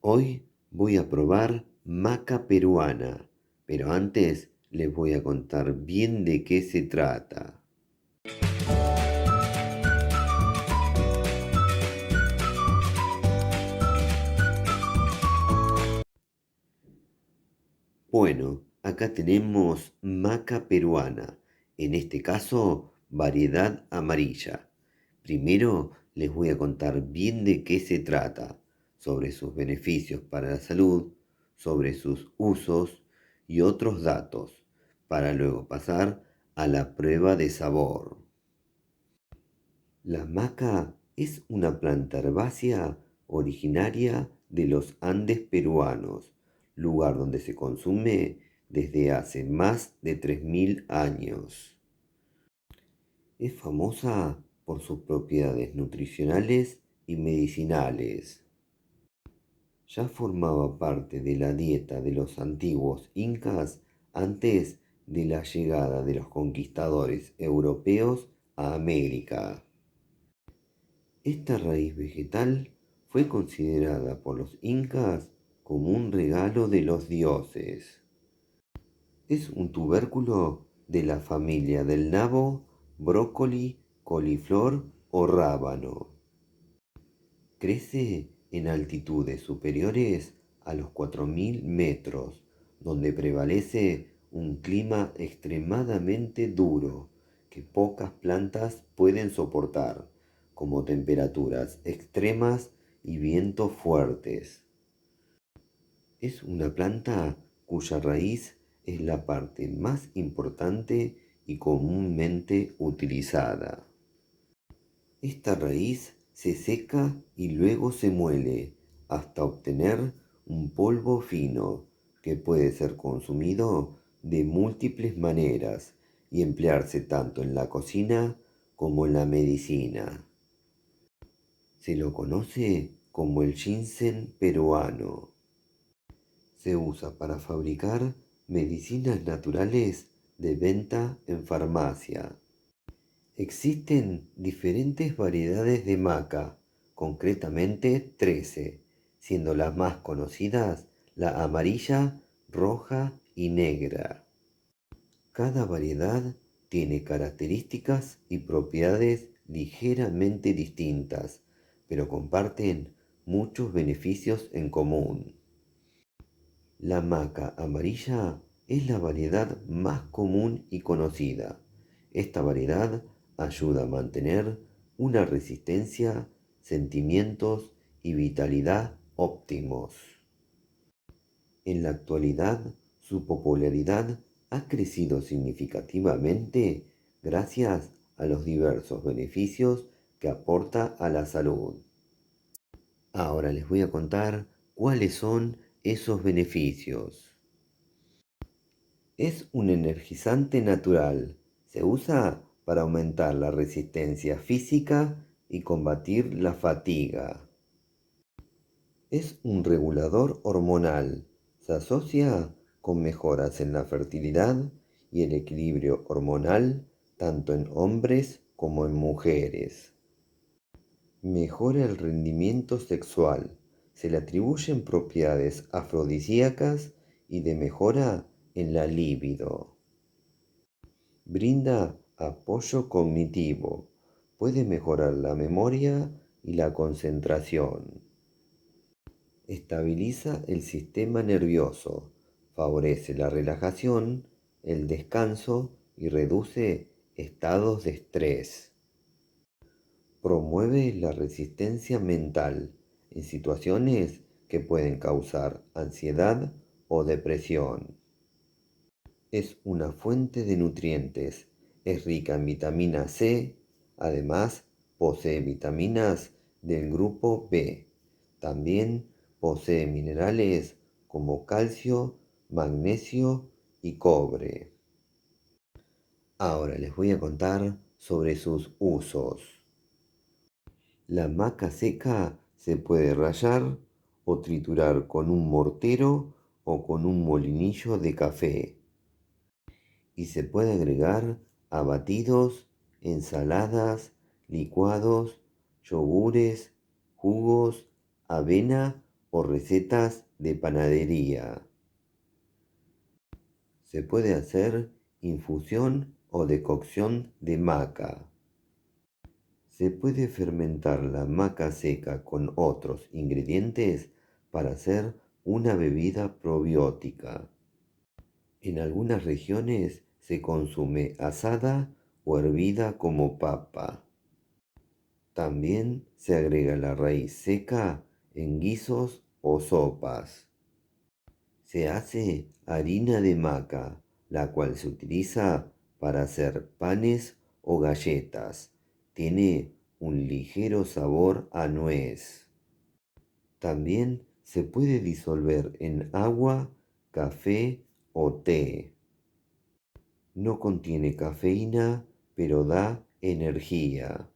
Hoy voy a probar maca peruana, pero antes les voy a contar bien de qué se trata. Bueno, acá tenemos maca peruana, en este caso variedad amarilla. Primero les voy a contar bien de qué se trata, sobre sus beneficios para la salud, sobre sus usos y otros datos, para luego pasar a la prueba de sabor. La maca es una planta herbácea originaria de los Andes peruanos, lugar donde se consume desde hace más de 3000 años. Es famosa por sus propiedades nutricionales y medicinales. Ya formaba parte de la dieta de los antiguos incas antes de la llegada de los conquistadores europeos a América. Esta raíz vegetal fue considerada por los incas como un regalo de los dioses. Es un tubérculo de la familia del nabo, brócoli, coliflor o rábano. Crece en altitudes superiores a los 4000 metros, donde prevalece un clima extremadamente duro que pocas plantas pueden soportar, como temperaturas extremas y vientos fuertes. Es una planta cuya raíz es la parte más importante y comúnmente utilizada. Esta raíz se seca y luego se muele hasta obtener un polvo fino que puede ser consumido de múltiples maneras y emplearse tanto en la cocina como en la medicina. Se lo conoce como el ginseng peruano. Se usa para fabricar medicinas naturales de venta en farmacia. Existen diferentes variedades de maca, concretamente 13, siendo las más conocidas la amarilla, roja y negra. Cada variedad tiene características y propiedades ligeramente distintas, pero comparten muchos beneficios en común. La maca amarilla es la variedad más común y conocida. Esta variedad ayuda a mantener una resistencia, sentimientos y vitalidad óptimos. En la actualidad, su popularidad ha crecido significativamente gracias a los diversos beneficios que aporta a la salud. Ahora les voy a contar cuáles son esos beneficios. Es un energizante natural. Se usa para aumentar la resistencia física y combatir la fatiga. Es un regulador hormonal. Se asocia con mejoras en la fertilidad y el equilibrio hormonal tanto en hombres como en mujeres. Mejora el rendimiento sexual. Se le atribuyen propiedades afrodisíacas y de mejora en la libido. Brinda apoyo cognitivo. Puede mejorar la memoria y la concentración. Estabiliza el sistema nervioso. Favorece la relajación, el descanso y reduce estados de estrés. Promueve la resistencia mental en situaciones que pueden causar ansiedad o depresión. Es una fuente de nutrientes, es rica en vitamina C, además posee vitaminas del grupo B. También posee minerales como calcio, magnesio y cobre. Ahora les voy a contar sobre sus usos. La maca seca se puede rallar o triturar con un mortero o con un molinillo de café y se puede agregar a batidos, ensaladas, licuados, yogures, jugos, avena o recetas de panadería. Se puede hacer infusión o decocción de maca. Se puede fermentar la maca seca con otros ingredientes para hacer una bebida probiótica. En algunas regiones se consume asada o hervida como papa. También se agrega la raíz seca en guisos o sopas. Se hace harina de maca, la cual se utiliza para hacer panes o galletas. Tiene un ligero sabor a nuez. También se puede disolver en agua, café o té. No contiene cafeína, pero da energía.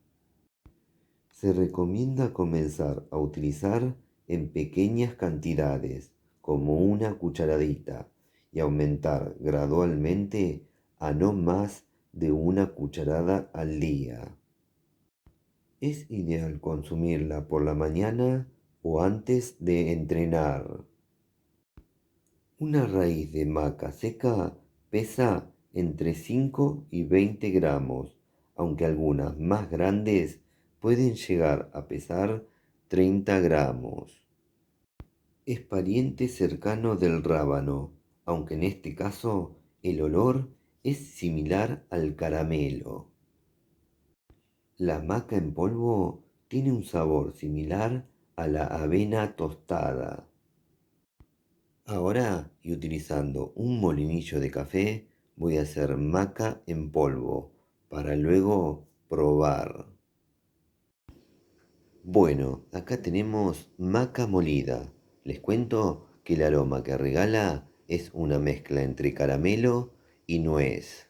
Se recomienda comenzar a utilizar en pequeñas cantidades, como una cucharadita, y aumentar gradualmente a no más de una cucharada al día. Es ideal consumirla por la mañana o antes de entrenar. Una raíz de maca seca pesa entre 5 y 20 gramos, aunque algunas más grandes pueden llegar a pesar 30 gramos. Es pariente cercano del rábano, aunque en este caso el olor es similar al caramelo. La maca en polvo tiene un sabor similar a la avena tostada. Ahora, y utilizando un molinillo de café, voy a hacer maca en polvo para luego probar. Bueno, acá tenemos maca molida. Les cuento que el aroma que regala es una mezcla entre caramelo y nuez.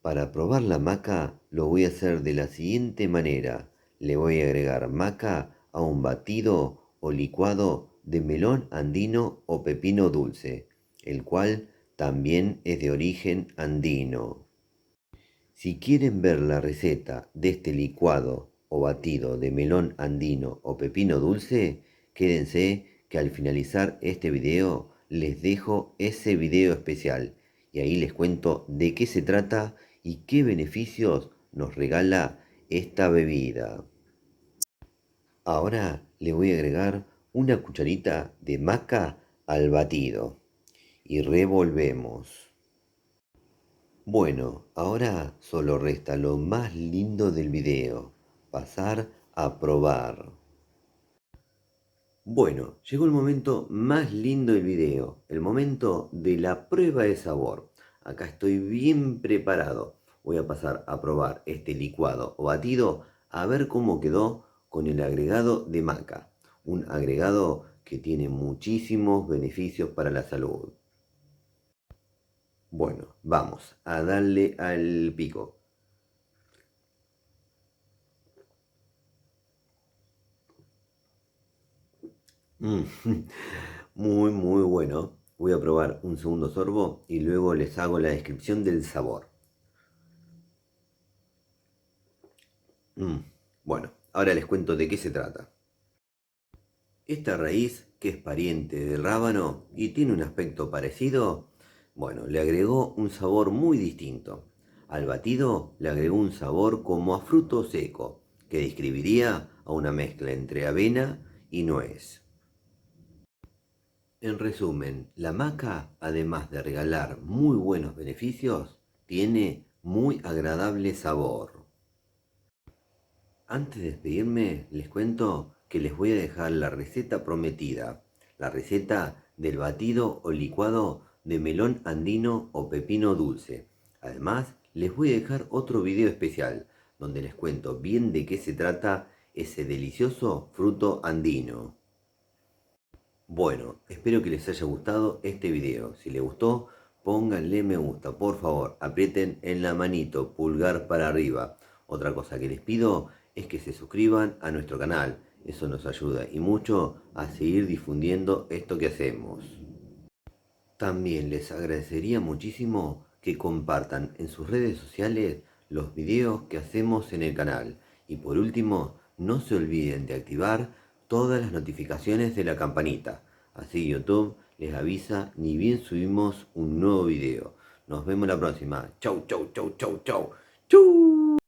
Para probar la maca lo voy a hacer de la siguiente manera. Le voy a agregar maca a un batido o licuado de melón andino o pepino dulce, el cual también es de origen andino. Si quieren ver la receta de este licuado o batido de melón andino o pepino dulce, quédense que al finalizar este video les dejo ese video especial y ahí les cuento de qué se trata y qué beneficios nos regala esta bebida. Ahora le voy a agregar una cucharita de maca al batido y revolvemos. Bueno, ahora solo resta lo más lindo del video, pasar a probar. Bueno, llegó el momento más lindo del video, el momento de la prueba de sabor. Acá estoy bien preparado. Voy a pasar a probar este licuado o batido a ver cómo quedó con el agregado de maca. Un agregado que tiene muchísimos beneficios para la salud. Bueno, vamos a darle al pico. Mm, muy bueno. Voy a probar un segundo sorbo y luego les hago la descripción del sabor. Mm, Bueno, ahora les cuento de qué se trata. Esta raíz, que es pariente del rábano y tiene un aspecto parecido, bueno, le agregó un sabor muy distinto. Al batido le agregó un sabor como a fruto seco, que describiría a una mezcla entre avena y nuez. En resumen, la maca, además de regalar muy buenos beneficios, tiene muy agradable sabor. Antes de despedirme, les cuento que les voy a dejar la receta prometida, la receta del batido o licuado de melón andino o pepino dulce. Además, les voy a dejar otro video especial, donde les cuento bien de qué se trata ese delicioso fruto andino. Bueno, espero que les haya gustado este video. Si les gustó, pónganle me gusta, por favor, aprieten en la manito, pulgar para arriba. Otra cosa que les pido es que se suscriban a nuestro canal. Eso nos ayuda y mucho a seguir difundiendo esto que hacemos. También les agradecería muchísimo que compartan en sus redes sociales los videos que hacemos en el canal. Y por último, no se olviden de activar todas las notificaciones de la campanita. Así YouTube les avisa ni bien subimos un nuevo video. Nos vemos la próxima. Chau, chau, chau, chau, chau. Chau.